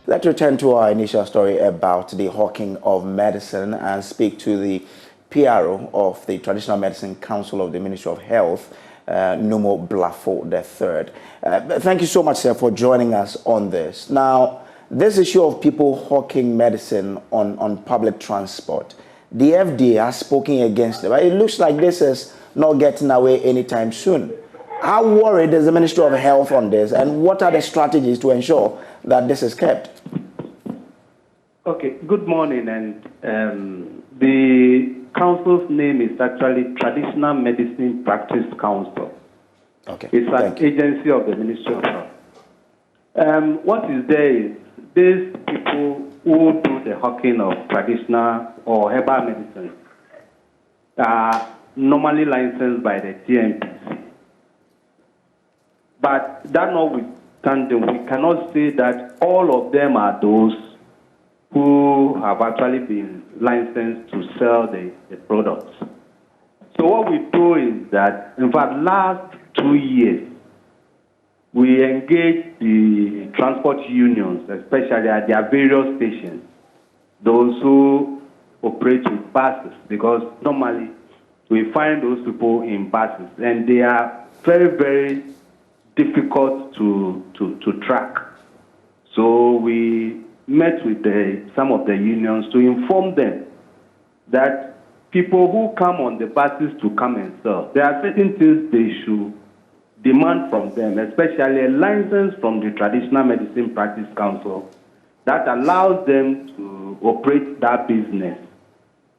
Let's return to our initial story about the hawking of medicine and speak to the PRO of the Traditional Medicine Council of the Ministry of Health, Numo Blafo III. Thank you so much, sir, for joining us on this. Now, this issue of people hawking medicine on public transport, the FDA has spoken against it. But it looks like this is not getting away anytime soon. How worried is the Ministry of Health on this, and what are the strategies to ensure that this is kept? Okay, good morning. And the council's name is actually Traditional Medicine Practice Council. Okay, it's an agency of the Ministry of Health. What is there is these people who do the hawking of traditional or herbal medicine are normally licensed by the TMPC. But that notwithstanding, we cannot say that all of them are those who have actually been licensed to sell the products. So what we do is that, in fact, last 2 years, we engage the transport unions, especially at their various stations, those who operate with buses, because normally we find those people in buses, and they are very, very difficult to track. So we met with some of the unions to inform them that people who come on the buses to come and sell, there are certain things they should demand from them, especially a license from the Traditional Medicine Practice Council that allows them to operate that business.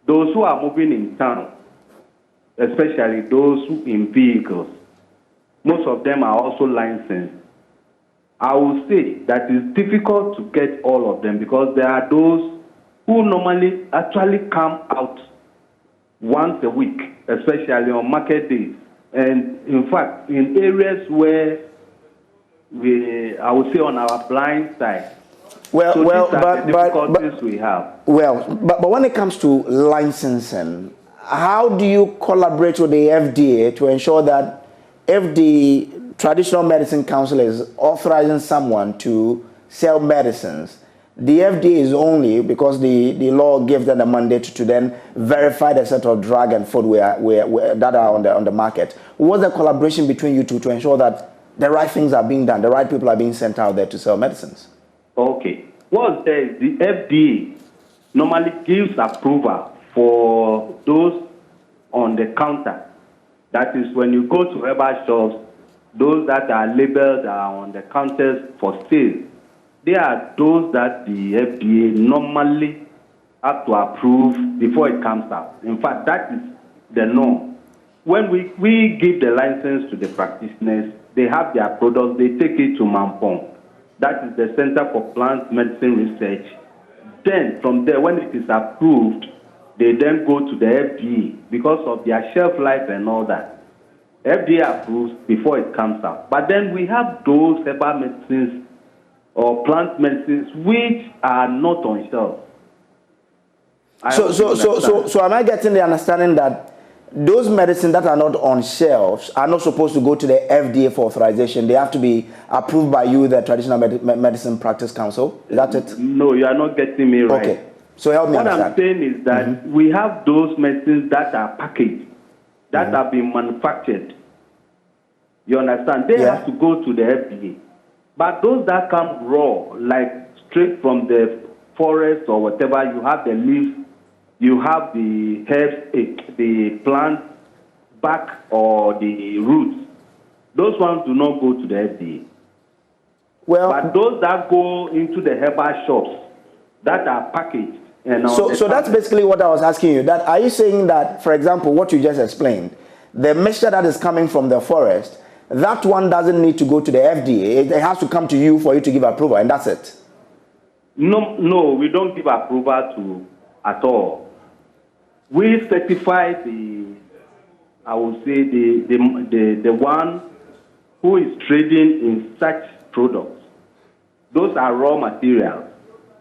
Those who are moving in town, especially those who in vehicles, most of them are also licensed. I will say that it's difficult to get all of them because there are those who normally actually come out once a week, especially on market days. And in fact, in areas where I would say on our blind side. But when it comes to licensing, how do you collaborate with the FDA to ensure that if the Traditional Medicine Council is authorizing someone to sell medicines, the FDA is only, because the law gives them the mandate to then verify the set of drug and food that are on the market. What's the collaboration between you two to ensure that the right things are being done, the right people are being sent out there to sell medicines? Okay. What there is, the FDA normally gives approval for those on the counter. That is, when you go to herbal shops, those that are labeled are on the counters for sale. They are those that the FDA normally have to approve before it comes out. In fact, that is the norm. When we give the license to the practitioners, they have their products, they take it to Mampong. That is the Center for Plant Medicine Research. Then, from there, when it is approved, they then go to the FDA because of their shelf life and all that. FDA approves before it comes out. But then we have those herbal medicines or plant medicines which are not on shelf. So am I getting the understanding that those medicines that are not on shelves are not supposed to go to the FDA for authorization? They have to be approved by you, the Traditional Medicine Practice Council. Is that it? No, you are not getting me right. Okay. So help me understand. What I'm saying is that we have those medicines that are packaged, that have been manufactured. You understand? They have to go to the FDA. But those that come raw, like straight from the forest or whatever, you have the leaves, you have the herbs, the plant bark or the roots. Those ones do not go to the FDA. But those that go into the herbal shops that are packaged. So that's basically what I was asking you. That are you saying that, for example, what you just explained, the mixture that is coming from the forest, that one doesn't need to go to the FDA. It has to come to you for you to give approval, and that's it. No, we don't give approval at all. We certify the one who is trading in such products. Those are raw materials.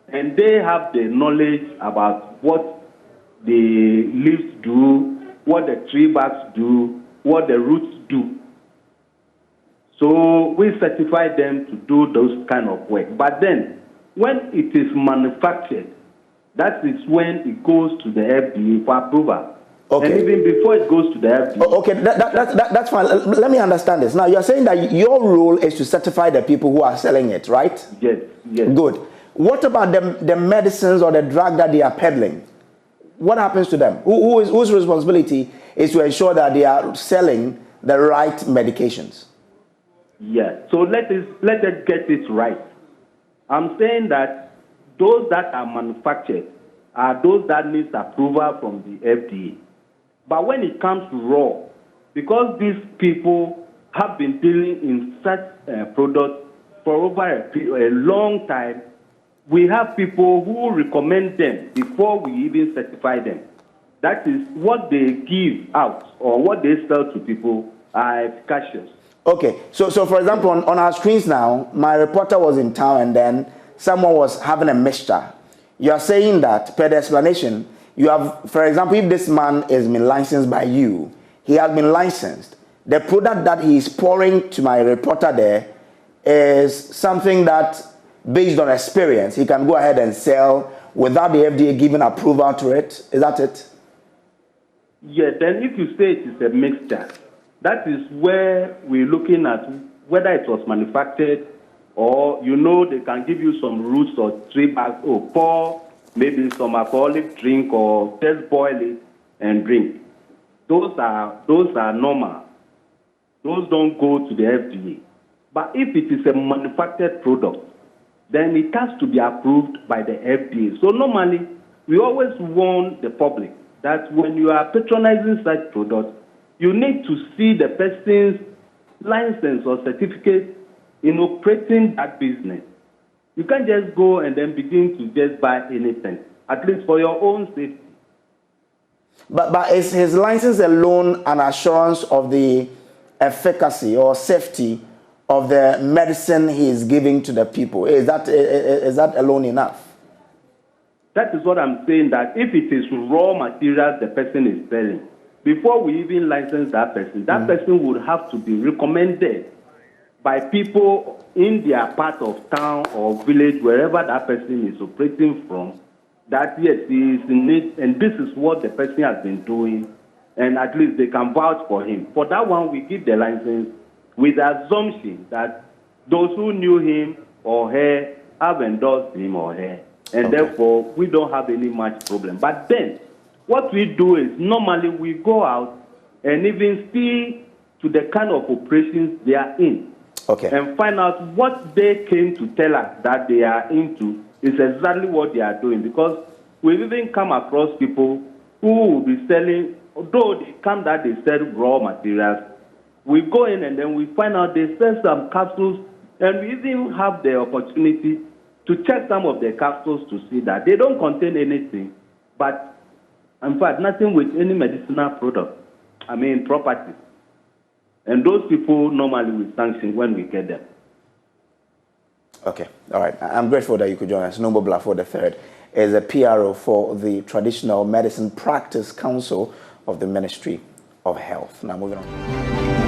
And they have the knowledge about what the leaves do, what the tree barks do, what the roots do. So we certify them to do those kind of work. But then when it is manufactured, that is when it goes to the FDA for approval. Okay. And even before it goes to the FDA. Okay, that's fine. Let me understand this. Now, you're saying that your role is to certify the people who are selling it, right? Yes, yes. Good. What about the medicines or the drug that they are peddling? What happens to them? Whose responsibility is to ensure that they are selling the right medications? Yeah, so let us get it right. I'm saying that those that are manufactured are those that need approval from the FDA. But when it comes to raw, because these people have been dealing in such products for over a long time, we have people who recommend them before we even certify them. That is what they give out or what they sell to people are efficacious. Okay, so for example, on our screens now, my reporter was in town and then someone was having a mixture. You are saying that, per the explanation, you have, for example, if this man is been licensed by you, he has been licensed. The product that he is pouring to my reporter there is something that, based on experience, he can go ahead and sell without the FDA giving approval to it. Is that it? Yeah, then if you say it is a mixture, that is where we're looking at whether it was manufactured or, they can give you some roots or 3 bags or pour maybe some alcoholic drink or just boil it and drink. Those are normal. Those don't go to the FDA. But if it is a manufactured product, then it has to be approved by the FDA. So normally, we always warn the public that when you are patronizing such products, you need to see the person's license or certificate in operating that business. You can't just go and then begin to just buy anything, at least for your own safety. But is his license alone an assurance of the efficacy or safety of the medicine he is giving to the people? Is that alone enough? That is what I'm saying, that if it is raw materials the person is selling, before we even license that person would have to be recommended by people in their part of town or village, wherever that person is operating from, that yes, he is in it, and this is what the person has been doing, and at least they can vouch for him. For that one, we give the license with the assumption that those who knew him or her have endorsed him or her, and therefore we don't have any much problem. But then, what we do is normally we go out and even see to the kind of operations they are in. Okay. And find out what they came to tell us that they are into is exactly what they are doing. Because we've even come across people who will be selling, although they come that they sell raw materials, we go in and then we find out they sell some capsules, and we even have the opportunity to check some of the capsules to see that they don't contain anything, but in fact, nothing with any medicinal product, property. And those people normally we sanction when we get them. Okay, all right. I'm grateful that you could join us. Noble Blackford III is a PRO for the Traditional Medicine Practice Council of the Ministry of Health. Now moving on.